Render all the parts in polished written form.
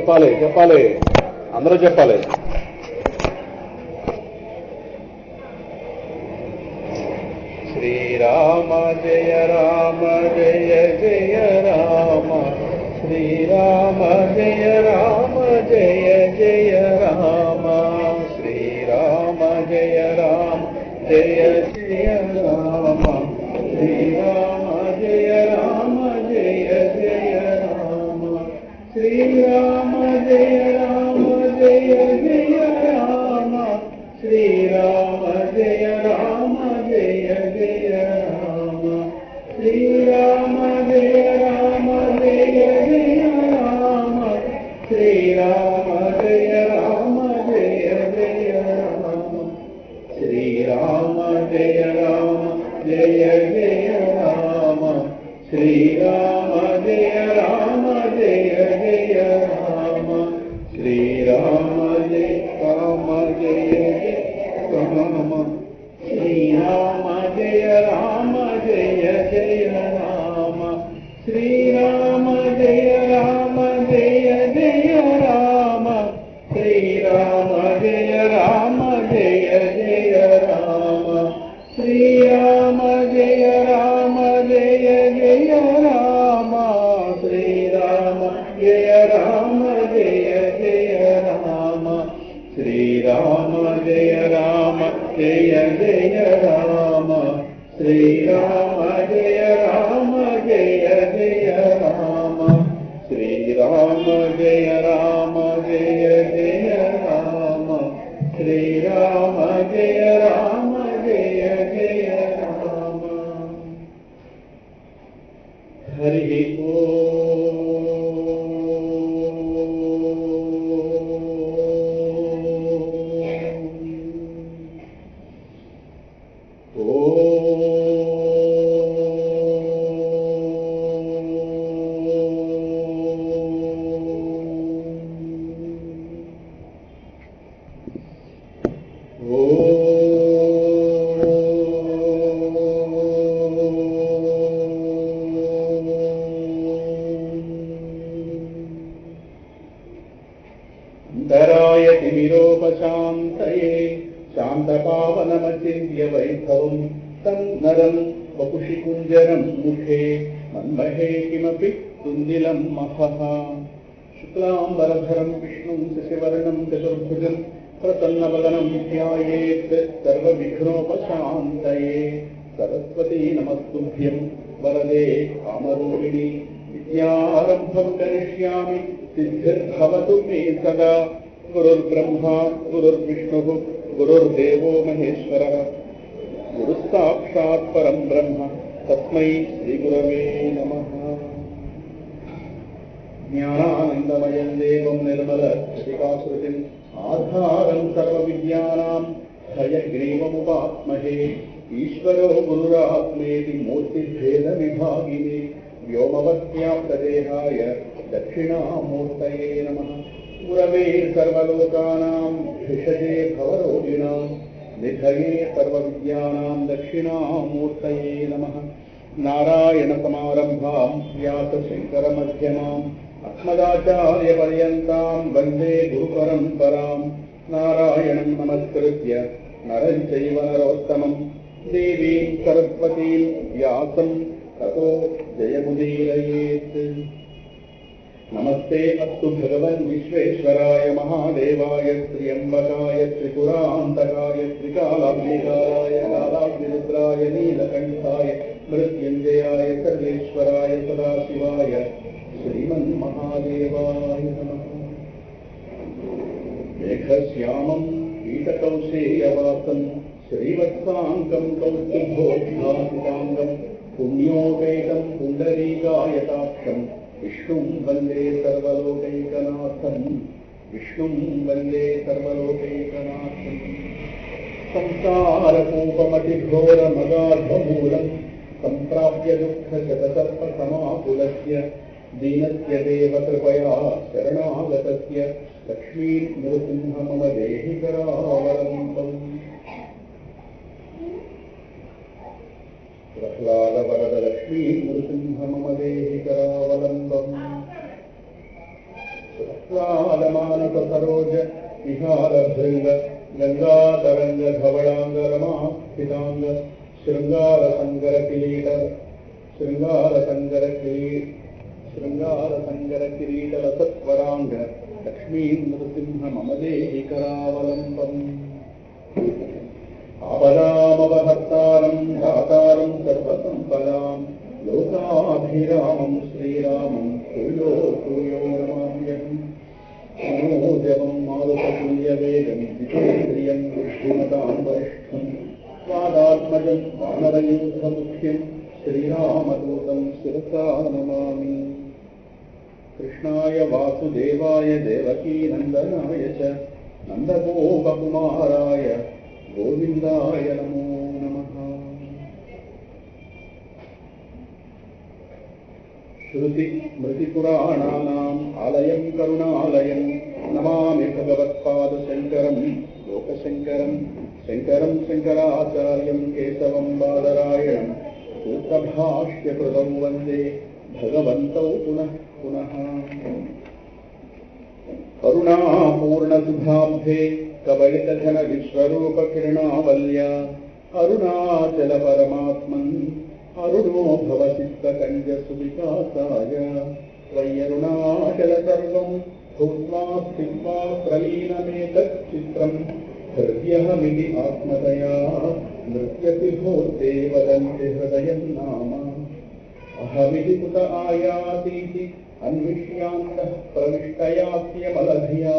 చెప్పాలి చెప్పాలి అందరూ చెప్పాలి. శ్రీరామ జయ రామ జయ జయ రామ, శ్రీరామ జయ రామ జయ జయ రామ, శ్రీరామ జయ రామ జయ జయ రామ, శ్రీరామ జయ రామ జయ జయ రామ, శ్రీరామ జయ రామ జయ జయ రామ, శ్రీరామ జయ రామ జయ జయ రామ, శ్రీరామ జయ రామ జయ జయ రామ, శ్రీరామ జయ రామ జయ జయ రామ, శ్రీరామ జయ రామ జయ జయ రామ, శ్రీరామ జయ రామ జయ జయ రామ, శ్రీరామ జయ రామ జయ జయ రామ, శ్రీరామ జయ రామ జయ జయ రామ, శ్రీరామ జయ రామ జయ జయ రామ, శ్రీరామ జయ రామ జయ జయ రామ, శ్రీరామ జయ రామ జయ జయ రామ, శ్రీరామ జయ రామ జయ జయ రామ, శ్రీరామ జయ రామ జయ జయ రామ, శ్రీరామ జయ రామ జయ జయ రామ, శ్రీరామ జయ రామ జయ జయ రామ, శ్రీరామ జయ రామ జయ జయ రామ. హరి तिमिरोपशान्तये शान्तपावनमचिन्त्य वैभवं तं नरं वपुषि कुञ्जरं मुखे मन्महे किमपि तुन्दिलं महः. शुक्लाम्बरधरं विष्णुं शशिवर्णं चतुर्भुजं प्रसन्नवदनं ध्यायेत् सर्वविघ्नोपशान्तये. सरस्वती नमस्तुभ्यं वरदे कामरूपिणि, विद्यारम्भं करिष्यामि सिद्धिर्भवतु मे सदा. गुरुर्ब्रह्मा गुरुर्विष्णुः गुरुर्देवो महेश्वरः, गुरुस्साक्षात् परं ब्रह्म तस्मै श्रीगुरवे नमः. ज्ञानानन्दमयं देवं निर्मलस्फटिकाकृतिम् आधारं सर्वविद्यानां हयग्रीवमुपास्महे. ईश्वरो गुरुरात्मेति मूर्तिभेदविभागिने व्योमवत्याप्तदेहाय दक्षिणामूर्तये नमः. गुरवे सर्वलोकानां भिषजे भवरोगिणां निधये सर्वविद्यानां दक्षिणामूर्तये नमः. नारायणसमारम्भां व्यासशङ्करमध्यमाम् अस्मदाचार्यपर्यन्तां वन्दे गुरुपरम्परां. नारायणं नमस्कृत्य नरं चैव नरोत्तमं देवीं सरस्वतीं व्यासं ततो जयमुदीरयेत्. नमस्ते अस्तु भगवन् विश्वेश्वराय महादेवाय त्र्यम्बकाय त्रिपुरान्तकाय त्रिकालाग्निकाराय कालाग्निरुद्राय नीलकण्ठाय मृत्युञ्जयाय सर्वेश्वराय सदाशिवाय श्रीमन्महादेवाय नमः. मेघश्यामं कीटकौशेयवासं श्रीवत्साङ्गं कौस्तुभोद्घासिताङ्गं पुण्योपेतं पुण्डरीकायताक्षं विष्णुं वन्दे सर्वलोकैकनाथं. विष्णुं वन्दे सर्वलोकैकनाथं. संसारकूपमतिघोरमगाधमूलं सम्प्राप्य दुःखशतसर्पसमाकुलस्य दीनस्य देव कृपया शरणागतस्य लक्ष्मीं नृसिंह मम देहि करावलम्बम्. प्रह्लादवरदलक्ष्मीं नृसिंह मम देहि करावलम्बम्. स्वादमानक सरोज विहार भृंग गंगातरंग धवलांगरमा स्थितांग श्रृंगार संगर किरीट लसत्वरांग लक्ष्मी नृसिंह मम देहि करावलंबम् आपदामवहर्तारं दातारं सर्वसंपदां लोकाभिरामं श्रीरामं भूयो भूयो नमाम्यहम् मनोजवं मारुततुल्यवेगं जितेन्द्रियं बुद्धिमतां वरिष्ठं स्वादात्मजं वानरयूथमुख्यं श्रीरामदूतं शिरसा नमामि। कृष्णाय वासुदेवाय देवकीनन्दनाय च नन्दगोपकुमाराय गोविन्दाय नमो नमः। श्रुतिस्मृतिपुराणानाम् आलयं करुणालयं नमामि भगवत्पादशङ्करं लोकशङ्करं शङ्करं शङ्कराचार्यं केशवं बादरायणं सूत्रभाष्यकृतौ वन्दे भगवन्तौ पुनः पुनः। करुणापूर्णसुधाब्धे कवलितघन विश्वरूपकिरणावल्या अरुणाचल परमात्मन् अरुणो भव चित्तकञ्जसुविकासाय त्वय्यरुणाचल सर्वं भूत्वा स्थित्वा प्रलीनमेतच्चित्रं हृद्यहमिति आत्मतया नृत्यति भूते वदन्ति हृदयं नाम अहमिति कुत आयातीति अन्विष्यान्तः प्रविष्टयास्यमलधिया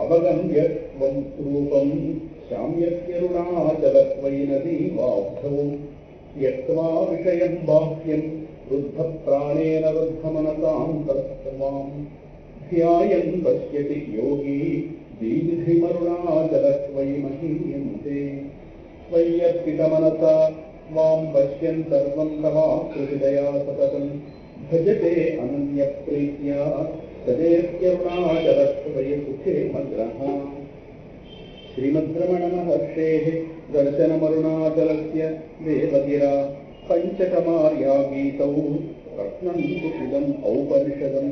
अवगम्य त्वं रूपं शाम्यत्यरुणाचलत्वयि नदीवाब्धौ त्यक्त्वा विषयं बाह्यं रुद्धप्राणेन रुद्धमनसां तत्त्वां ध्यायन् पश्यति योगी दीर्घिमरुणाचलत्वयि महीयन्ते त्वय्यर्पितमनसा त्वां पश्यन् सर्वं तवाकृतिदया सततं भजते अनन्यप्रीत्या तदेत्यरुणाचलत्वयि सुखे मग्नः। श्रीमद्रमणमहर्षेः दर्शनमरुणाचलस्य देवगिरा पञ्चकमार्या गीतौ रत्नं सुखिदम् औपनिषदं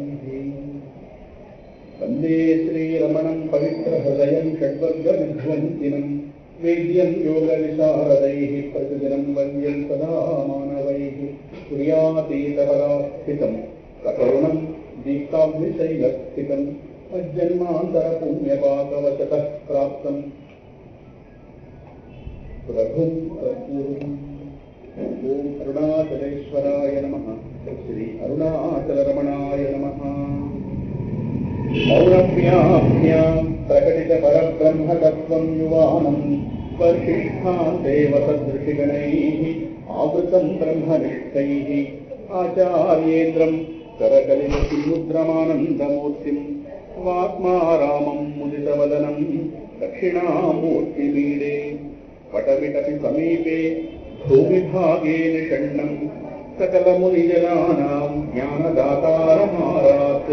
वन्दे श्रीरमणं पवित्रहृदयं षड्वर्गविध्वंसिनं वेद्यं योगविशारदैः प्रतिदिनं वन्द्यं सदा मानवैः तुर्यातीतपरास्थितं सकरुणं दीप्ताग्निशैलस्थितं मज्जन्मान्तरपुण्यपाकवशतः प्राप्तं प्रभुं तत्पूर्वम्। ॐ अरुणाचलेश्वराय नमः। श्री अरुणाचलरमणाय नमः। मौनव्याख्यां प्रकटितपरब्रह्मतत्त्वं युवानं वर्षिष्ठान्देवसदृशिगणैः आवृतं ब्रह्मनिष्ठैः आचार्येन्द्रं करकलितमुद्रमानन्दमूर्तिं वाक्मारामं मुदितवदनं दक्षिणामूर्तिमीडे पटविटपि समीपे भूमिभागे निषण्णं सकलमुनिजनानां ज्ञानदातारमारात्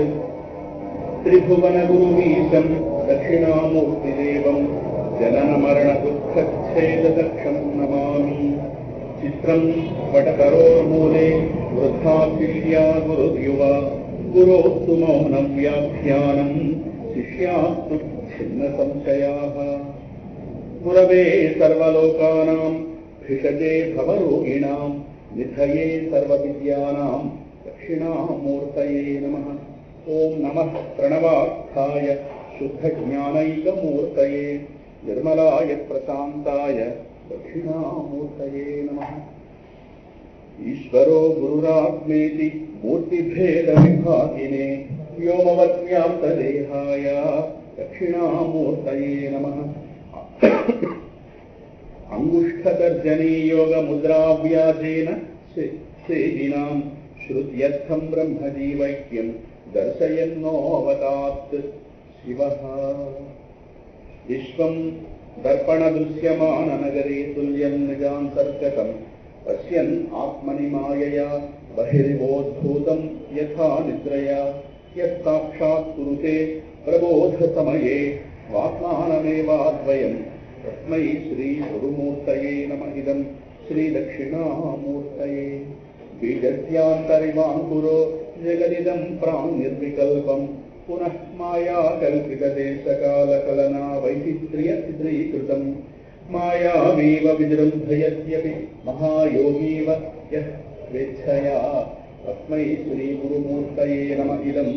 त्रिभुवनगुरुमीशं दक्षिणामूर्तिदेवं जननमरणदुःखच्छेददक्षं नमामि। चित्रं वटकरोर्मूले वृद्धाशिष्या गुरुर्युवा गुरोस्तु मौनं व्याख्यानं शिष्यास्तु छिन्नसंशयाः। गुरवे सर्वलोकानां भिषजे भवरोगिणां निधये सर्वविद्यानां दक्षिणामूर्तये नमः। ॐ नमः प्रणवार्थाय शुद्धज्ञानैकमूर्तये निर्मलाय प्रशान्ताय दक्षिणामूर्तये नमः। ईश्वरो गुरुरात्मेति मूर्तिभेदविभागिने व्योमवत्व्याप्तदेहाय दक्षिणामूर्तये नमः। अंगुष्ठतर्जनीयोगमुद्राव्याजेन सेहिनां श्रुत्यर्थं ब्रह्मजीवैक्यं दर्शयन्नोऽवतात् शिवः। विश्वं दर्पणदृश्यमाननगरे तुल्यं निजान्तर्गतं पश्यन् आत्मनि मायया बहिर्वोद्भूतं यथा निद्रया यत्साक्षात् कुरुते प्रबोधसमये स्वात्मानमेवाद्वयं तस्मै श्रीगुरुमूर्तये नमः। इदं श्रीदक्षिणामूर्तये बीजस्यान्तरिवाङ्कुरो जगदिदं प्राङ्निर्विकल्पं పునః మాయా కల్పితదేశకాలకలనా వైచిత్ర్యచిత్రీకృతం మాయామేవ విజృంభయత్యపి మహాయోగీవ యః స్వేచ్ఛయా తస్మై శ్రీగురుమూర్తయే నమ ఇదం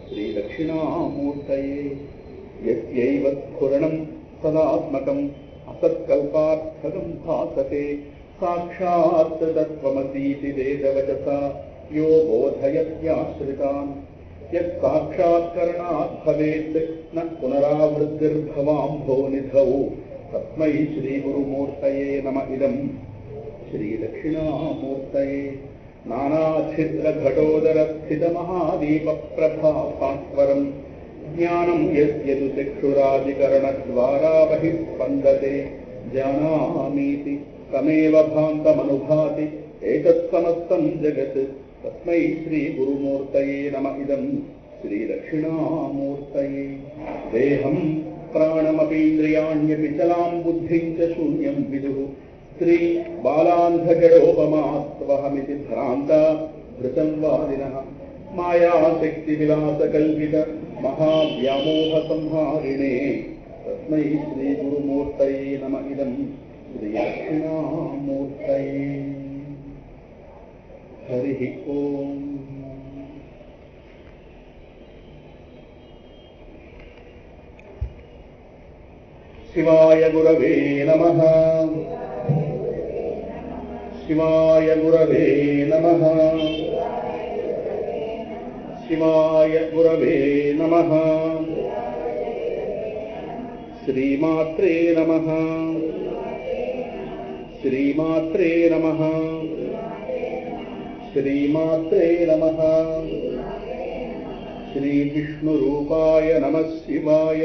శ్రీదక్షిణామూర్తయే యస్యైవ స్ఫురణం సదాత్మకం అసత్కల్పార్థకం భాసతే సాక్షాత్ తత్వమసీతి వేదవచసా యో బోధయత్యాశ్రితాన్ యత్సాక్షాత్కరణాత్ భవేత్ న పునరావృద్ధిర్భవాంభోనిధౌ తస్మై శ్రీగురుమూర్తయే నమ ఇదం శ్రీదక్షిణామూర్తయే నానాఛిద్రఘటోదరస్థితమహాదీపప్రభాస్వరం జ్ఞానం యస్యదు చక్షురాదికరణద్వారా బహిస్పందతే జానామీతి తమేవ భాంతమనుభాతి ఏతత్సమస్తం జగత్ తస్మై శ్రీగురుమూర్తయే నమ ఇదం శ్రీదక్షిణామూర్తయే దేహం ప్రాణమపీంద్రియాణ్యపి చలాం బుద్ధిం చ శూన్యం విదుః స్త్రీ బాలాంధజడోపమాస్త్వహమితి భ్రాంత భృతం వాదినః మాయాశక్తివిలాసకల్పిత మహావ్యామోహ సంహారిణే తస్మై శ్రీగురుమూర్తయే నమ ఇదం శ్రీదక్షిణామూర్తయే. హరి ఓం. శివాయ గురవే నమః. శివాయ గురవే నమః. శివాయ గురవే నమః. శ్రీమాత్రే నమః. శ్రీమాత్రే నమః. శ్రీమాత్రే నమః. శ్రీ విష్ణురూపాయ నమః శివాయ.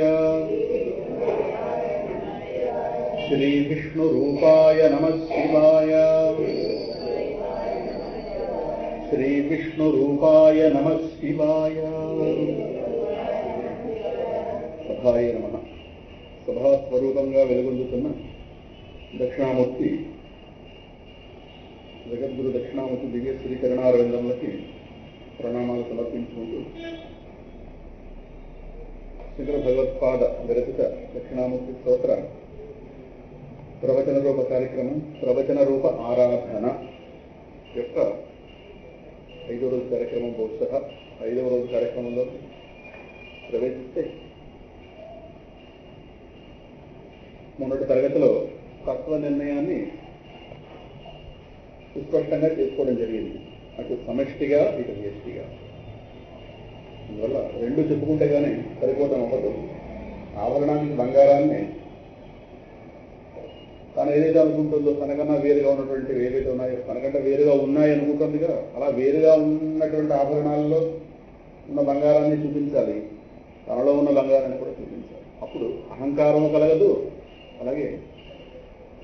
శ్రీ విష్ణురూపాయ నమః శివాయ. శ్రీ విష్ణురూపాయ నమః శివాయ. సభాయ నమః. సభాస్వరూపంగా వెలుగొందుతున్న దక్షిణామూర్తి జగద్గురు దక్షిణామూర్తి దివ్య శ్రీ చరణారవిందములకి ప్రణామాలు సమర్పించుకుంటూ శంకర భగవత్పాద విరచిత దక్షిణామూర్తి స్తోత్ర ప్రవచన రూప కార్యక్రమం ప్రవచన రూప ఆరాధన యొక్క 5వ రోజు కార్యక్రమం బహుశా 5వ రోజు కార్యక్రమంలో ప్రవేశిస్తే మొన్నటి తరగతిలో తత్వ నిర్ణయాన్ని సుస్పష్టంగా చేసుకోవడం జరిగింది, అటు సమష్టిగా ఇటు వ్యష్టిగా. అందువల్ల రెండు చెప్పుకుంటే కానీ సరిపోవడం అవ్వదు. ఆభరణానికి బంగారాన్ని తను ఏదైతే అనుకుంటుందో తనకన్నా వేరుగా ఉన్నటువంటి ఏవైతే ఉన్నాయో తనకంటే వేరుగా ఉన్నాయి అనుకుంటుంది కదా, అలా వేరుగా ఉన్నటువంటి ఆభరణాల్లో ఉన్న బంగారాన్ని చూపించాలి, తనలో ఉన్న బంగారాన్ని కూడా చూపించాలి. అప్పుడు అహంకారం కలగదు, అలాగే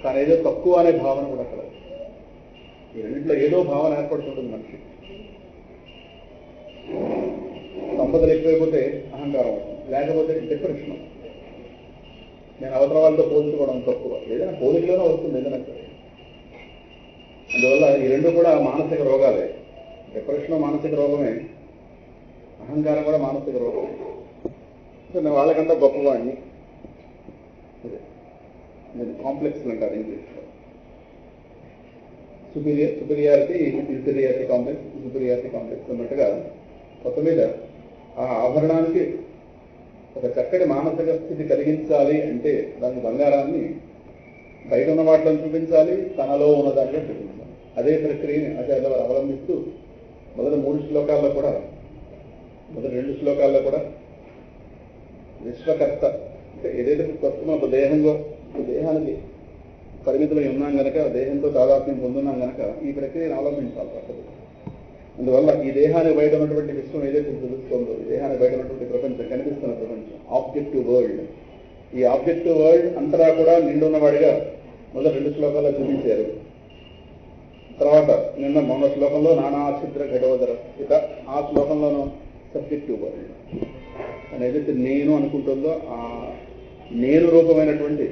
తనేదో తక్కువ అనే భావన కూడా కలగదు. ఈ రెండింటిలో ఏదో భావన ఏర్పడుతుంటుంది మనిషి. సంపదలు ఎక్కువైపోతే అహంకారం అవుతుంది, లేకపోతే డిప్రెషన్. నేను అవతల వాళ్ళతో పోల్చుకోవడం తక్కువ, ఏదైనా పోలికలోనే వస్తుంది ఏదైనా సరే. అందువల్ల ఈ రెండు కూడా మానసిక రోగాలే. డిప్రెషన్ మానసిక రోగమే, అహంకారం కూడా మానసిక రోగమే. నేను వాళ్ళకంటే గొప్పవాడిని, నేను కాంప్లెక్స్ అంటారు ఇంగ్లీష్లో. Superiority inferiority complex, superiority complex అన్నట్టుగా కొత్త మీద ఆ ఆభరణానికి ఒక చక్కటి మానసిక స్థితి కలిగించాలి అంటే దాని బంగారాన్ని బయట ఉన్న వాటిని చూపించాలి, తనలో ఉన్న దాంట్లో చూపించాలి. అదే ప్రక్రియని ఆచార్యుల వారు అవలంబిస్తూ మొదటి 2 శ్లోకాల్లో కూడా విశ్వకర్త అంటే ఏదైతే ప్రస్తుతం ఒక దేహానికి పరిమితమై ఉన్నాం గనక, దేహంతో తాదాత్మ్యం పొందున్నాం గనక ఈ ప్రక్రియను అవలంబించాలి తప్పదు. అందువల్ల ఈ దేహానికి బయట ఉన్నటువంటి విశ్వం ఏదైతే తెలుస్తుందో, ఈ దేహానికి బయట ఉన్నటువంటి ప్రపంచం, కనిపిస్తున్న ప్రపంచం, ఆబ్జెక్టివ్ వరల్డ్, ఈ ఆబ్జెక్టివ్ వరల్డ్ అంతటా కూడా నిండున్నవాడిగా మొదటి 2 శ్లోకాల్లో చూపించారు. తర్వాత మొన్న శ్లోకంలో నానాఛిద్ర ఘటోదర ఇక ఆ శ్లోకంలోనూ సబ్జెక్టివ్ వరల్డ్ ఏదైతే నేను అనుకుంటుందో ఆ నేను రూపమైనటువంటి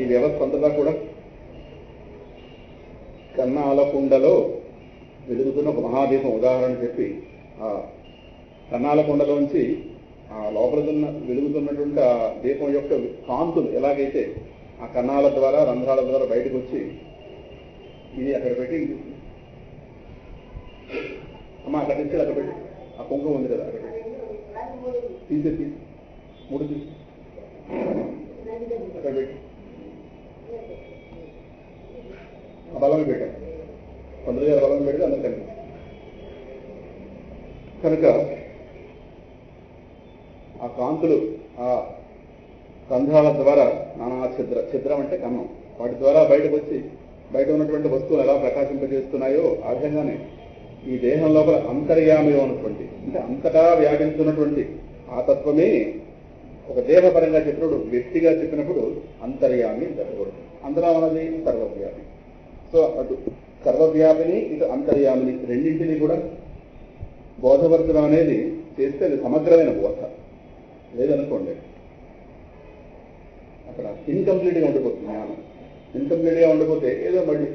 ఈ వ్యవస్థ అంతటా కూడా కన్నాలకుండలో వెలుగుతున్న ఒక మహాదీపం ఉదాహరణ చెప్పి, ఆ కన్నాలకుండలోంచి ఆ లోపల వెలుగుతున్నటువంటి ఆ దీపం యొక్క కాంతులు ఎలాగైతే ఆ కన్నాల ద్వారా రంధ్రాల ద్వారా బయటకు వచ్చి ఇది అక్కడ పెట్టి అమ్మ అక్కడ నుంచి అక్కడ పెట్టి ఆ కుంకుమ ఉంది కదా అక్కడ పెట్టి తీసి మూడు తీసి అక్కడ పెట్టి ఆ బలం పెట్టాం 100 గారు బలం పెడితే అందరూ కనిపిస్తుంది. కనుక ఆ కాంతులు ఆ రంధ్రాల ద్వారా నానా ఛిద్రం అంటే కన్నం వాటి ద్వారా బయటకు వచ్చి బయట ఉన్నటువంటి వస్తువులు ఎలా ప్రకాశింపజేస్తున్నాయో ఆ విధంగానే ఈ దేహం లోపల అంతర్యామి ఉన్నటువంటి అంటే అంతటా వ్యాపించున్నటువంటి ఆ తత్వమే ఒక దేహపరంగా చెప్పినప్పుడు వ్యక్తిగా చెప్పినప్పుడు అంతర్యామి జరగకూడదు. అంతరా అన్నది సర్వవ్యాపి. సో అటు సర్వవ్యాపిని ఇటు అంతర్యామిని రెండింటినీ కూడా బోధపరచడం అనేది చేస్తే అది సమగ్రమైన బోధ. లేదనుకోండి అక్కడ ఇన్కంప్లీట్గా ఉండిపోతుంది జ్ఞానం. ఇన్కంప్లీట్గా ఉండిపోతే ఏదో మళ్ళీ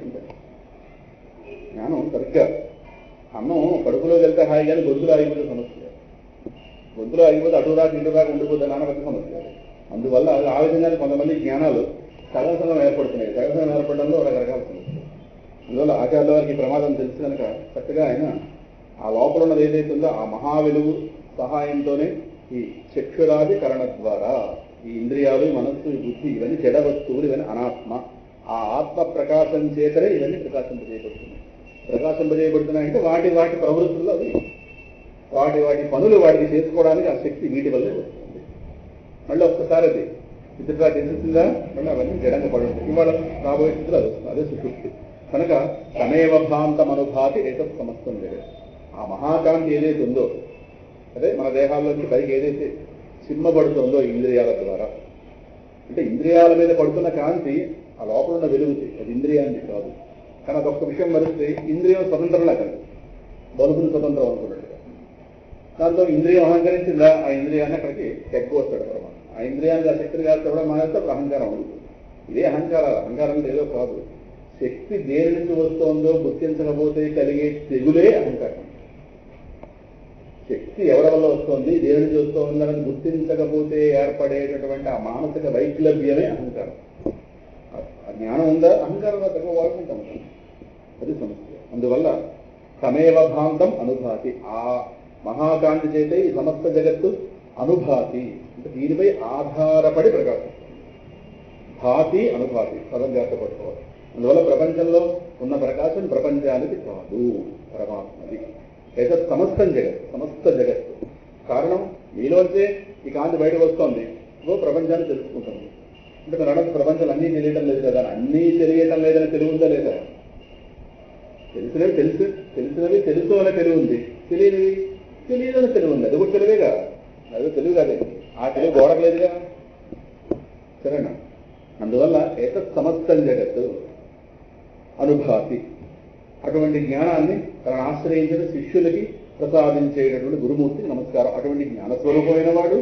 జ్ఞానం సరిగ్గా అన్నం కడుపులోకి వెళ్తే హాయిగానే గొంతులో ఆగిపోతే సమస్య. గొంతులో ఆగిపోతే అటురాకు ఇటురాకు ఉండిపోతే నానబట్టి సమస్య. అందువల్ల ఆ విధంగానే కొంతమంది జ్ఞానాలు సగం ఏర్పడుతున్నాయి. సగం ఏర్పడడంలో రకరకాల సమస్యలు. అందువల్ల ఆచార్యుల వారికి ప్రమాదం తెలిసి కనుక చక్కగా ఆయన ఆ లోపల ఉన్నది ఏదైతే ఉందో ఆ మహా వెలుగు సహాయంతోనే ఈ చక్షురాధికరణ ద్వారా ఈ ఇంద్రియాలు మనస్సు బుద్ధి ఇవన్నీ జడ వస్తువులు ఇవన్నీ అనాత్మ. ఆ ఆత్మ ప్రకాశం చేతనే ఇవన్నీ ప్రకాశింపజేయబడుతున్నాయంటే వాటి ప్రవృత్తుల్లో అవి వాటి పనులు వాటికి చేసుకోవడానికి ఆ శక్తి వీటి వల్లే వస్తుంది. మళ్ళీ ఒక్కసారి అది ఇతరుగా తెలుస్తుందా మళ్ళీ అవన్నీ జడంగా పడి ఉంటాయి. ఇవాళ రాబోయే స్థితిలో అది వస్తుంది. అదే సుశుక్తి. కనుక తమేవ భాంతం అనుభాతి ఏదో సమస్తం లేదు. ఆ మహాకాంతి ఏదైతే ఉందో అదే మన దేహాల్లోంచి పైకి ఏదైతే సిమ్మబడుతుందో ఇంద్రియాల ద్వారా అంటే ఇంద్రియాల మీద పడుతున్న కాంతి ఆ లోపల ఉన్న వెలుగుతుంది. అది ఇంద్రియాన్ని కాదు. కానీ అదొక్క విషయం మరిస్తే ఇంద్రియం స్వతంత్రంలా కాదు, బలుపుని స్వతంత్రం అనుకున్నట్టుగా. దాంతో ఇంద్రియం అహంకరించిందా ఆ ఇంద్రియాన్ని అక్కడికి వస్తాడు పరమాత్మ. ఆ ఇంద్రియానికి ఆ శక్తిని కాల్చడం మానేస్తే అప్పుడు అహంకారం ఉంటుంది. ఇదే అహంకారం ఏదో కాదు. శక్తి దేని నుంచి వస్తోందో గుర్తించకపోతే కలిగే తెగులే అహంకారం. శక్తి ఎవరి వల్ల వస్తుంది, దేని నుంచి వస్తుంది అనేది గుర్తించకపోతే ఏర్పడేటటువంటి ఆ మానసిక వైక్లభ్యమే అహంకారం. ఆ జ్ఞానం ఉందా అహంకారంలో తగ్గ వాడుకుంటాం. అది సమస్య. అందువల్ల తమేవ భాంతం అనుభాతి. ఆ మహాకాంతి చేతే ఈ సమస్త జగత్తు అనుభాతి అంటే దీనిపై ఆధారపడి ప్రకాశిస్తుంది. భాతి అనుభాతి పదం జాగ్రత్త పట్టుకోవాలి. అందువల్ల ప్రపంచంలో ఉన్న ప్రకాశం ప్రపంచానికి కాదు, పరమాత్మది. అయితే సమస్త జగత్తు కారణం మీలోంచే ఈ కాంతి బయటకు వస్తుంది. ప్రపంచాన్ని తెలుసుకుంటుంది. అంటే మీరు అన్నది ప్రపంచం అన్నీ తెలియటం లేదు కదా. అన్నీ తెలియటం లేదని తెలివి ఉందా లేదా? తెలిసినవి తెలుసు అనే తెలివి ఉంది, తెలియదని తెలివి ఉంది. అది కూడా తెలివేగా, అది తెలివి కాదే. ఆ తెలివి గోడకలేదుగా. సరేనా? అందువల్ల ఏతత్ సమస్తం జగత్తు అనుభాతి. అటువంటి జ్ఞానాన్ని తనను ఆశ్రయించిన శిష్యులకి ప్రసాదించేటటువంటి గురుమూర్తికి నమస్కారం. అటువంటి జ్ఞానస్వరూపమైన వాడు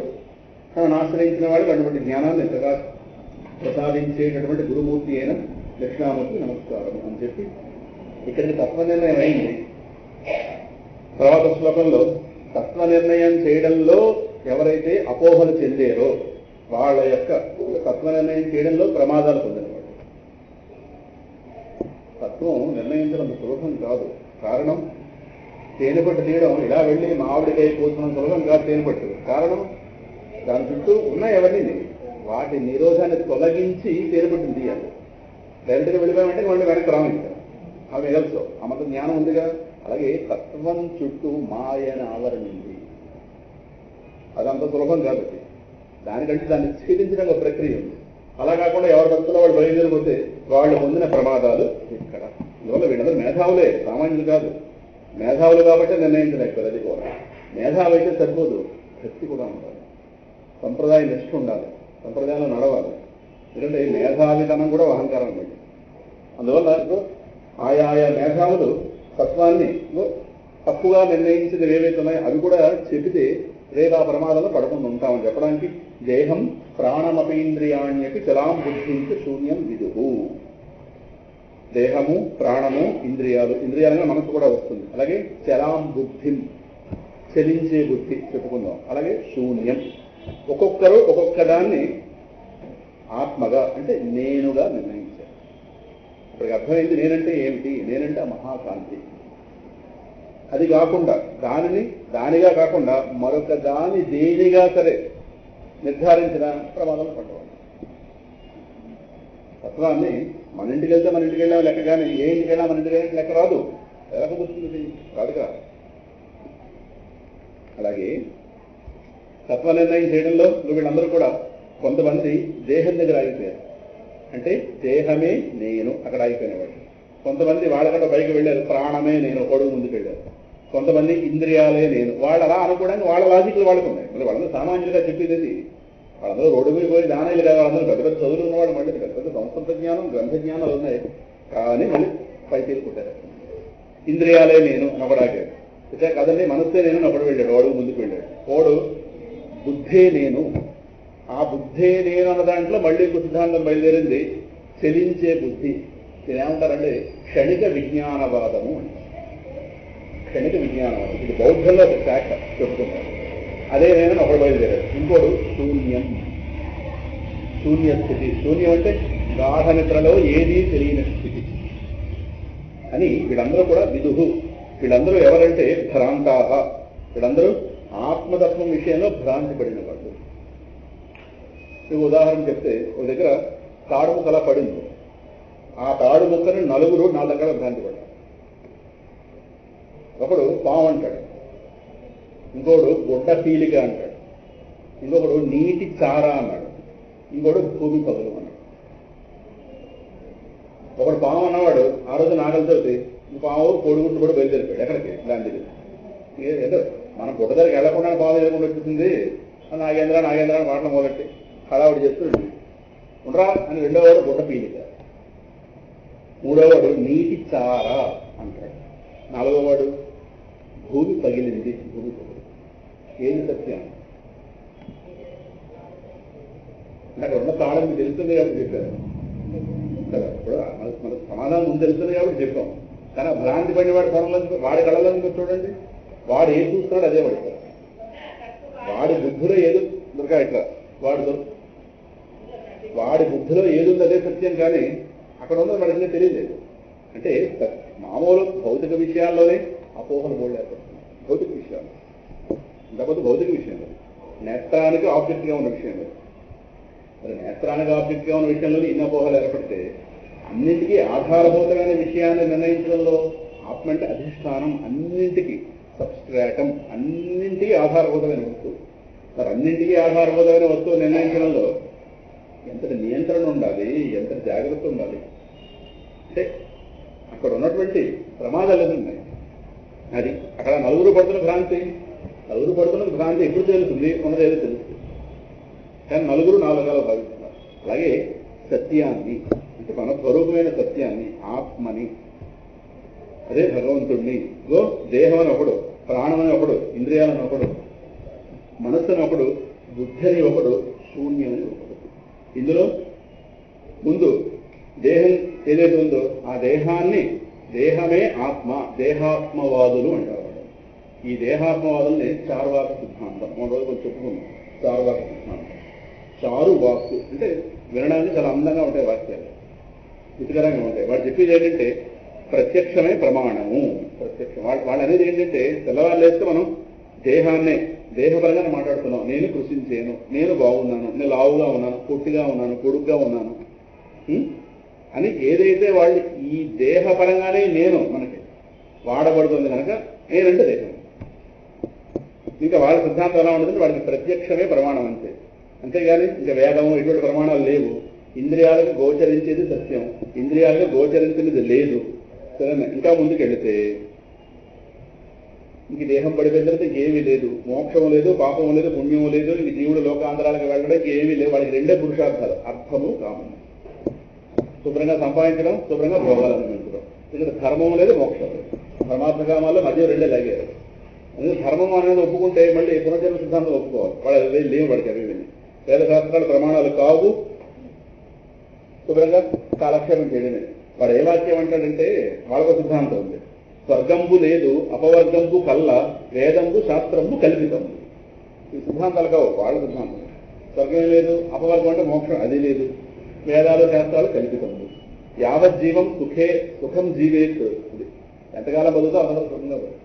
తనను ఆశ్రయించిన వాడు అటువంటి జ్ఞానాన్ని ప్రసాదించేటటువంటి గురుమూర్తి అయిన దక్షిణామూర్తికి నమస్కారం అని చెప్పి ఇక్కడికి తత్వనిర్ణయం అయింది. తర్వాత శ్లోకంలో తత్వనిర్ణయం చేయడంలో ఎవరైతే అపోహలు చెందారో వాళ్ళ యొక్క తత్వనిర్ణయం చేయడంలో ప్రమాదాలు పొందినవాడు. తత్వం నిర్ణయించడం సులభం కాదు. కారణం తేనెపట్టు తీయడం ఇలా వెళ్ళి మామిడికాయ కోసడం సులభం కాదు. తేనెపట్టు కారణం దాని చుట్టూ ఉన్న ఎవరిని వాటి నిరోధాన్ని తొలగించి తేనెపట్టుని తీయాలి. డైరెక్ట్గా వెళ్ళిపోయామంటే వాళ్ళు వెనక్కి రామించారు. అవి మిగల్సో అమత జ్ఞానం ఉందిగా. అలాగే తత్వం చుట్టూ మాయన ఆవరణింది. అదంత సులభం కాబట్టి దానికంటే దాన్ని ఛేదించడం ఒక ప్రక్రియ ఉంది. అలా కాకుండా ఎవరి భక్తులు వాళ్ళు బయలుదేరిపోతే వాళ్ళు పొందిన ప్రమాదాలు ఇక్కడ. అందువల్ల వీళ్ళందరూ మేధావులే, సామాన్యులు కాదు. మేధావులు కాబట్టి నిర్ణయించలేకపోతే అది కూడా. మేధావి అయితే సరిపోదు, భక్తి కూడా ఉండాలి, సంప్రదాయ నిష్ఠ ఉండాలి, సంప్రదాయంలో నడవాలి. ఎందుకంటే ఈ మేధావితనం కూడా అహంకారం ఉంది. అందువల్ల ఆయా మేధావులు తత్వాన్ని తప్పుగా నిర్ణయించినవి ఏవైతే ఉన్నాయో అవి కూడా చెబితే రేపు ఆ ప్రమాదంలో పడకుండా ఉంటామని చెప్పడానికి దేహం ప్రాణమపీంద్రియాణ్యపి చలాం బుద్ధించ శూన్యం విదుహు. దేహము, ప్రాణము, ఇంద్రియాలుగా మనసు కూడా వస్తుంది. అలాగే చలాం బుద్ధిం, చలించే బుద్ధి చెప్పుకుందాం. అలాగే శూన్యం. ఒక్కొక్కరు ఒక్కొక్క దాన్ని ఆత్మగా అంటే నేనుగా నిర్ణయించారు. ఇప్పటికి అర్థమైంది నేనంటే ఏమిటి. నేనంటే ఆ మహాకాంతి. అది కాకుండా దానిగా కాకుండా మరొక దాని దేనిగా సరే నిర్ధారించిన ప్రమాదం పడ్డవాడు. తత్వాన్ని మన ఇంటికి వెళ్తే మన ఇంటికి వెళ్ళాం లెక్క, కానీ ఏ ఇంటికి వెళ్ళా మన ఇంటికి వెళ్ళిన లెక్క రాదు. ఎలా కుదురుతుంది? రాదుగా. అలాగే తత్వ నిర్ణయం చేయడంలో వీళ్ళందరూ కూడా కొంతమంది దేహం దగ్గర ఆగిపోయారు. అంటే దేహమే నేను అక్కడ ఆగిపోయినవాడు. కొంతమంది వాళ్ళకంటే పైకి వెళ్ళారు, ప్రాణమే నేను అడుగు ముందుకు వెళ్ళారు. కొంతమంది ఇంద్రియాలే నేను. వాళ్ళు అలా అనుకోవడానికి వాళ్ళ లాజిక్లు వాళ్ళకు ఉన్నాయి. మరి వాళ్ళందరూ సామాన్యులుగా చెప్పేది వాళ్ళందరూ రోడ్డు మీద పోయి దానాలు కాదు. వాళ్ళందరూ పెద్ద పెద్ద చదువులు ఉన్నవాడు, మళ్ళీ పెద్ద పెద్ద సంస్కృత జ్ఞానం గ్రంథ జ్ఞానాలు ఉన్నాయి. కానీ మళ్ళీ పై తీసుకుంటారు. ఇంద్రియాలే నేను నొకడాగాడు. ఇట్లా కదండి మనస్సే నేను నొకడు వెళ్ళాడు, వాడు ముందుకు వెళ్ళాడు. వాడు బుద్ధే నేను. ఆ బుద్ధే నేను అన్న దాంట్లో మళ్ళీ సిద్ధాంతం బయలుదేరింది చలించే బుద్ధి. ఏమంటారంటే క్షణిక విజ్ఞానవాదము అంటారు. క్షణిక విజ్ఞానవాదం ఇది బౌద్ధంలో ఒక శాఖ చెప్పుకుంటారు. అదే నేను ఒకడు బయలుదేరాడు. ఇంకోడు శూన్యం, శూన్య స్థితి. శూన్యం అంటే గాఢ నిద్రలో ఏదీ తెలియని స్థితి అని. వీళ్ళందరూ కూడా విదుహు. వీళ్ళందరూ ఎవరంటే భ్రాంతాహ. వీళ్ళందరూ ఆత్మతత్వం విషయంలో భ్రాంతి పడిన వాళ్ళు. మీకు ఉదాహరణ చెప్తే ఒక దగ్గర తాడు ముక్క అలా పడింది. ఆ తాడు ముక్కని నలుగురు నా దగ్గర భ్రాంతి పడ్డారు. ఒకడు పాము అంటాడు, ఇంకోడు గుడ్డ పీలిక అంటాడు, ఇంకొకడు నీటి చారా అన్నాడు, ఇంకోడు భూమి పగులు అన్నాడు. ఒకడు పాము అన్నవాడు ఆ రోజు నాగలతో పాము కోడిగుడ్డు కూడా బయలుదేరిపోయాడు. ఎక్కడికి? దాని ఏదో మన గుడ్డ దగ్గరికి వెళ్లకుండా పాము ఎదుర్కొంటూ వచ్చేసింది. నాగేంద్ర నాగేంద్ర అని మాటలు మొదటి హడావుడి చేస్తుంది. ఉండరా అని రెండోవాడు గుడ్డ పీలిక, మూడోవాడు నీటి చార అంటాడు, నాలుగోవాడు భూమి పగిలింది. భూమి పగిలింది. ఏది సత్యం? అంటే అక్కడ ఉన్న తాళం మీకు తెలుస్తుంది కాబట్టి చెప్పారు కదా. ఇప్పుడు మనకు సమాధానం ముందు తెలుస్తుంది కాబట్టి చెప్పాం. కానీ ఆ భ్రాంతి పడిన వాడి పొలంలో వాడి కళలో చూడండి, వాడు ఏది చూస్తున్నాడు అదే పడతాడు. వాడి బుద్ధిలో ఏదో దొరకా ఇట్లా వాడి బుద్ధిలో ఏదుంది అదే సత్యం. కానీ అక్కడ ఉన్నది మనకి తెలియలేదు. అంటే మామూలు భౌతిక విషయాల్లోనే అపోహలు బోల్డేపడుతుంది. భౌతిక విషయాలు ఇంతకుముందు భౌతిక విషయంలో నేత్రానికి ఆబ్జెక్ట్గా ఉన్న విషయంలో, మరి నేత్రానికి ఆబ్జెక్ట్గా ఉన్న విషయంలో ఇన్ని అపోహలు ఏర్పడితే అన్నింటికీ ఆధారభూతమైన విషయాన్ని నిర్ణయించడంలో ఆత్మ అంటే అధిష్టానం, అన్నింటికి సబ్స్ట్రాటం, అన్నింటికీ ఆధారభూతమైన వస్తువు. మరి అన్నింటికీ ఆధారభూతమైన వస్తువు నిర్ణయించడంలో ఎంతటి నియంత్రణ ఉండాలి, ఎంత జాగ్రత్త ఉండాలి. అంటే అక్కడ ఉన్నటువంటి ప్రమాదాలు ఉన్నాయి. అది అక్కడ నలుగురు పడుతున్న భ్రాంతి ఎప్పుడు తెలుస్తుంది? ఉన్నదేదో తెలుస్తుంది. కానీ నలుగురు నాలుగుగా భావిస్తున్నారు. అలాగే సత్యాన్ని అంటే మన స్వరూపమైన సత్యాన్ని, ఆత్మని, అదే భగవంతుడిని, దేహం అని ఒకడు, ప్రాణం అని ఒకడు, ఇంద్రియాలని ఒకడు, మనస్సు అని ఒకడు, బుద్ధి అని ఒకడు, శూన్యం అని ఒకడు. ఇందులో ముందు దేహం ఏదైతే ఉందో ఆ దేహాన్ని దేహమే ఆత్మ, దేహాత్మవాదులు అంటారు. ఈ దేహాత్మవాదుల్ని చార్వాక సిద్ధాంతం మన రోజు కొంచెం చెప్పుకున్నాం. చార్వాక సిద్ధాంతం, చారు వాక్కు అంటే వినడానికి చాలా అందంగా ఉంటాయి వాక్యాలు, రుచికరంగా ఉంటాయి. వాడు చెప్పేది ఏంటంటే ప్రత్యక్షమే ప్రమాణము. ప్రత్యక్షం వాళ్ళు అనేది ఏంటంటే తెల్లవాళ్ళు వేస్తే మనం దేహాన్నే దేహపరంగానే మాట్లాడుతున్నాం. నేను కృషించాను, నేను బాగున్నాను, నేను లావుగా ఉన్నాను, పొట్టిగా ఉన్నాను, పొడుగ్గా ఉన్నాను అని ఏదైతే వాళ్ళు ఈ దేహపరంగానే నేను మనకి వాడబడుతుంది కనుక నేనంటే దేహం. ఇంకా వాళ్ళ సిద్ధాంతం ఎలా ఉంటుందంటే వాడికి ప్రత్యక్షమే ప్రమాణం అంతే. అంతేగాని ఇంకా వేదము ఇటువంటి ప్రమాణాలు లేవు. ఇంద్రియాలకు గోచరించేది సత్యం, ఇంద్రియాలకు గోచరించేది లేదు. సరే, ఇంకా ముందుకు వెళితే ఇంక దేహం పడిపోయిన తర్వాత ఏమీ లేదు, మోక్షము లేదు, పాపము లేదు, పుణ్యము లేదు, ఇంక జీవుడు లోకాంతరాలకు వెళ్ళడానికి ఏమీ లేవు. వాడికి రెండే పురుషార్థాలు, అర్థము కామము. శుభ్రంగా సంపాదించడం, శుభ్రంగా భోగాలను పెంచడం. ఇక్కడ ధర్మం లేదు, మోక్షం లేదు. ధర్మార్థకామాల్లో మధ్య రెండే లాగారు. అందుకే ధర్మం అనేది ఒప్పుకుంటే మళ్ళీ పునర్జన్మ సిద్ధాంతం ఒప్పుకోవాలి. వాడు లేవు, వాడికి అవి వేద శాస్త్రాలు ప్రమాణాలు కావు. శుభ్రంగా కాలక్షేపం చేయడమే. వాడు ఏ వాక్యం అంటాడంటే వాళ్ళకు సిద్ధాంతం ఉంది. స్వర్గంబు లేదు అపవర్గంబు కల్ల వేదంబు శాస్త్రంబు కల్పితంబు. ఈ సిద్ధాంతాలు కావు, వాళ్ళ సిద్ధాంతం. స్వర్గం లేదు, అపవర్గం అంటే మోక్షం అది లేదు, వేదాలు శాస్త్రాలు కల్పితంబు. యావజ్జీవం సుఖం జీవేత్. ఎంతకాలం బతుకుతో అంతకాలం సుఖంగా బతుకు.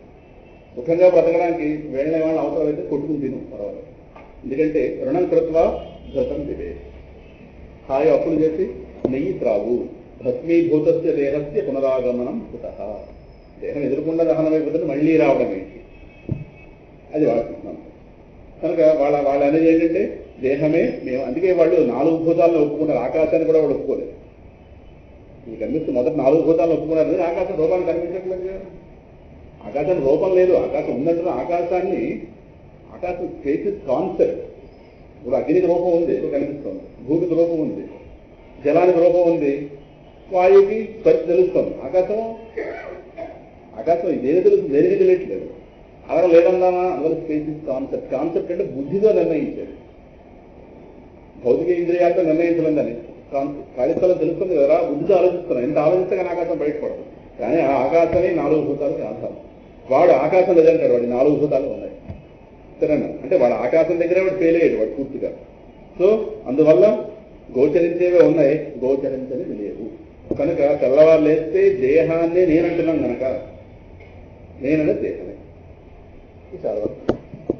సుఖంగా బ్రతకడానికి వెళ్ళిన వాళ్ళ అవసరం అయితే కొట్టుకుని తిను పర్వాలేదు. ఎందుకంటే రుణం కృత్వా ధృతం దివే. హాయి అప్పులు చేసి నెయ్యి త్రాగు. భస్మీభూతస్య దేహస్య పునరాగమనం కుతః. దేహం ఎదురుకుండా దహనమైపోతుంది, మళ్ళీ రావడం ఏంటి, అది వాడుతున్నాం. కనుక వాళ్ళ అనేది ఏంటంటే దేహమే మేము. అందుకే వాళ్ళు 4 భూతాలను ఒప్పుకున్నారు, ఆకాశాన్ని కూడా వాళ్ళు ఒప్పుకోలేదు. మీకు కనిపిస్తుంది మొదటి 4 భూతాలను ఒప్పుకున్నారు, ఆకాశం రూపాన్ని కనిపించట్లేదు కదా. ఆకాశం రూపం లేదు, ఆకాశం ఉందంటున్నా. ఆకాశం ఫేసెస్ కాన్సెప్ట్. ఇప్పుడు అగ్నికి రూపం ఉంది, ఇప్పుడు కనిపిస్తుంది. భూమికి రూపం ఉంది, జలానికి రూపం ఉంది, వాయువుకి స్పర్శ తెలుస్తుంది. ఆకాశం ఇదేదో తెలుస్తుంది, దేనికి తెలియట్లేదు. అలా లేదన్నామా, అందువల్ల స్పేసిస్ కాన్సెప్ట్. కాన్సెప్ట్ అంటే బుద్ధితో నిర్ణయించేది, భౌతిక ఇంద్రియాలతో నిర్ణయించడం. దాన్ని ఖాళీ స్థలం తెలుస్తుంది కదా, బుద్ధితో ఆలోచిస్తున్నాం. ఎంత ఆలోచిస్తే కానీ ఆకాశం బయటపడదు. కానీ ఆ ఆకాశమే 4 భూతాలకి ఆధారం. వాడు ఆకాశం లేదంటాడు, వాడి 4 భూతాలు ఉన్నాయి సరేనా. అంటే వాడు ఆకాశం దగ్గరే వాడు ఫెయిల్ అయ్యాడు వాడు పూర్తిగా. సో అందువల్ల గోచరించేవే ఉన్నాయి, గోచరించని లేవు. కనుక తెల్లవారు లేస్తే దేహాన్ని నేనంటున్నాం కనుక నేననే దేహమే. చాలా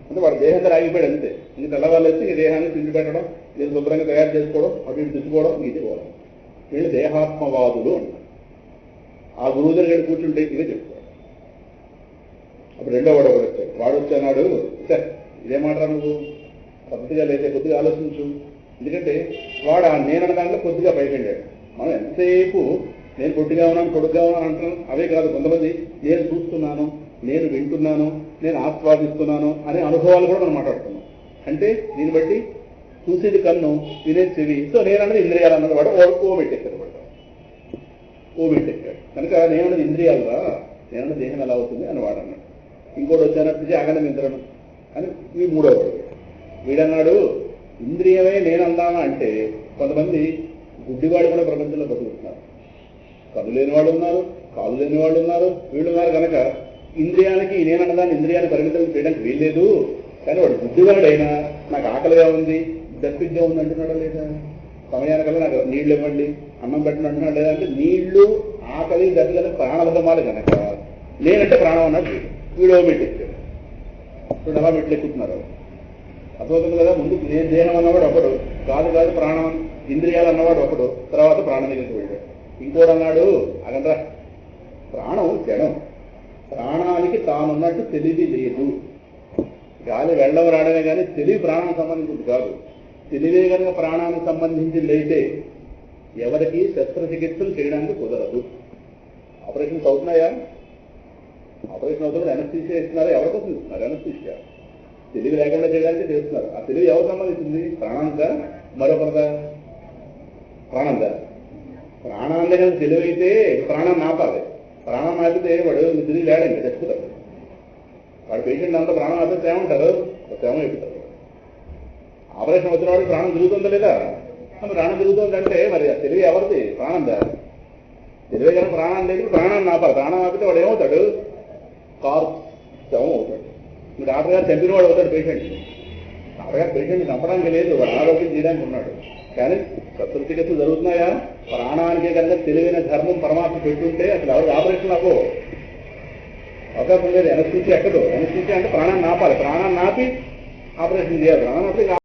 అంటే వాడు దేహంతో ఆగిపోయాడు అంతే. ఇంక తెల్లవారు లేస్తే ఈ దేహాన్ని తిండి పెట్టడం, నేను శుభ్రంగా తయారు చేసుకోవడం, అటు ఇటు తెచ్చుకోవడం, ఇది పోవడం. వీళ్ళు దేహాత్మవాదులు అంటారు. ఆ గురువు దగ్గర కూర్చుంటే ఇదే చెప్తాడు. అప్పుడు రెండో వాడు వచ్చాడు. వాడు వచ్చాడు, సార్ ఇదే మాట నువ్వు పద్ధతిగా లేదే, కొద్దిగా ఆలోచించు. ఎందుకంటే వాడు ఆ నేనన్న దాంట్లో కొద్దిగా పైకి వెళ్ళాడు. మనం ఎంతసేపు నేను పొట్టిగా ఉన్నాను, పొడుగ్గా ఉన్నాను అంటున్నాను. అవే కాదు, కొంతమంది నేను చూస్తున్నాను, నేను వింటున్నాను, నేను ఆస్వాదిస్తున్నాను అనే అనుభవాలు కూడా మనం మాట్లాడుతున్నాం. అంటే దీన్ని బట్టి చూసేది కన్ను, వినేది చెవి. సో నేనన్నది ఇంద్రియాలు అన్నది వాడు ఓ పెట్టేశాడు. కనుక నేనన్నది ఇంద్రియాలుగా, నేనన్న దేహం ఎలా అవుతుంది అని వాడు అన్నాడు. ఇంకోటి వచ్చానప్పుడు అగణం ఇంద్రను అని మూడో వాడు. వీడన్నాడు ఇంద్రియమే నేనందామా అంటే కొంతమంది గుడ్డివాడు కూడా ప్రపంచంలో బతుకుతున్నారు. కళ్ళు లేని వాళ్ళు ఉన్నారు, కాళ్ళు లేని వాళ్ళు ఉన్నారు, వీళ్ళు ఉన్నారు. కనుక ఇంద్రియానికి నేనన్నదాన్ని ఇంద్రియాన్ని పరిమితం చేయడానికి వీల్లేదు. కానీ వాడు గుడ్డివాడైనా నాకు ఆకలిగా ఉంది, దప్పిగ్గా ఉంది అంటున్నాడా లేదా, సమయానికల్లా నాకు నీళ్లు ఇవ్వండి, అన్నం పెట్టండి అంటున్నాడు లేదా. అంటే నీళ్లు, ఆకలి, దప్పిగా ప్రాణధర్మాలు కనుక నేనంటే ప్రాణం అన్నాడు. వీడు మెట్లు ఎక్కాడు. ఇప్పుడు అలా మెట్లు ఎక్కుతున్నారు. అర్థమవుతుంది కదా. ముందు దేహం అన్నవాడు ఒకడు, కాదు ప్రాణం ఇంద్రియాలు అన్నవాడు ఒకడు, తర్వాత ప్రాణం దగ్గరికి వెళ్ళాడు. ఇంకోడు అన్నాడు అగండ్రా, ప్రాణం జడం, ప్రాణానికి తానున్నట్టు తెలివి లేదు. గాలి వెళ్ళడం రావడమే కానీ తెలివి ప్రాణానికి సంబంధించింది కాదు. తెలివే కనుక ప్రాణానికి సంబంధించింది అయితే ఎవరికి శస్త్రచికిత్సలు చేయడానికి కుదరదు. ఆపరేషన్స్ అవుతున్నాయా? ఆపరేషన్ అవుతున్నప్పుడు ఎనస్థీషియా ఇస్తున్నారా? ఎవరికోసం ఇస్తున్నారు ఎనస్థీషియా? తెలివి లేకుండా చేయడానికి చేస్తున్నారు. ఆ తెలివి ఎవరు సంబంధించింది? ప్రాణాంగా మరొకరిదా? ప్రాణంగా. ప్రాణాన్ని కానీ తెలివి అయితే ప్రాణాన్ని ఆపాలి. ప్రాణం ఆపితే వాడు తెలివి లేడండి, చచ్చిపోతాడు. వాడు పేషెంట్ అంతా ప్రాణం ఆపితే ఏమంటారు? శ్రమ చెప్తారు. ఆపరేషన్ వచ్చిన వాడికి ప్రాణం తిరుగుతుందా లేదా? ప్రాణం తిరుగుతుందంటే మరి ఆ తెలివి ఎవరిది? ప్రాణందా? తెలివి కానీ ప్రాణం లేదు, ప్రాణాన్ని ఆపాలి. ప్రాణం ఆపితే వాడు ఏమవుతాడు? కారు శవం అవుతాడు. డాక్టర్ గారు చంపిన వాడు అవుతాడు పేషెంట్. డాక్టర్ గారు పేషెంట్ చంపడానికి లేదు, వాడు ఆరోగ్యం చేయడానికి ఉన్నాడు. కానీ శస్త్రచికిత్సలు జరుగుతున్నాయా? ప్రాణానికే కనుక తెలివైన ధర్మం పరమాత్మ పెట్టుంటే అసలు ఎవరికి ఆపరేషన్ అవ్వో అవకాశం లేదు. ఎనస్థీషియా ఎక్కదు. ఎనస్థీషియా అంటే ప్రాణాన్ని ఆపాలి. ప్రాణాన్ని ఆపి ఆపరేషన్ చేయాలి. ప్రాణాన్ని ఆపి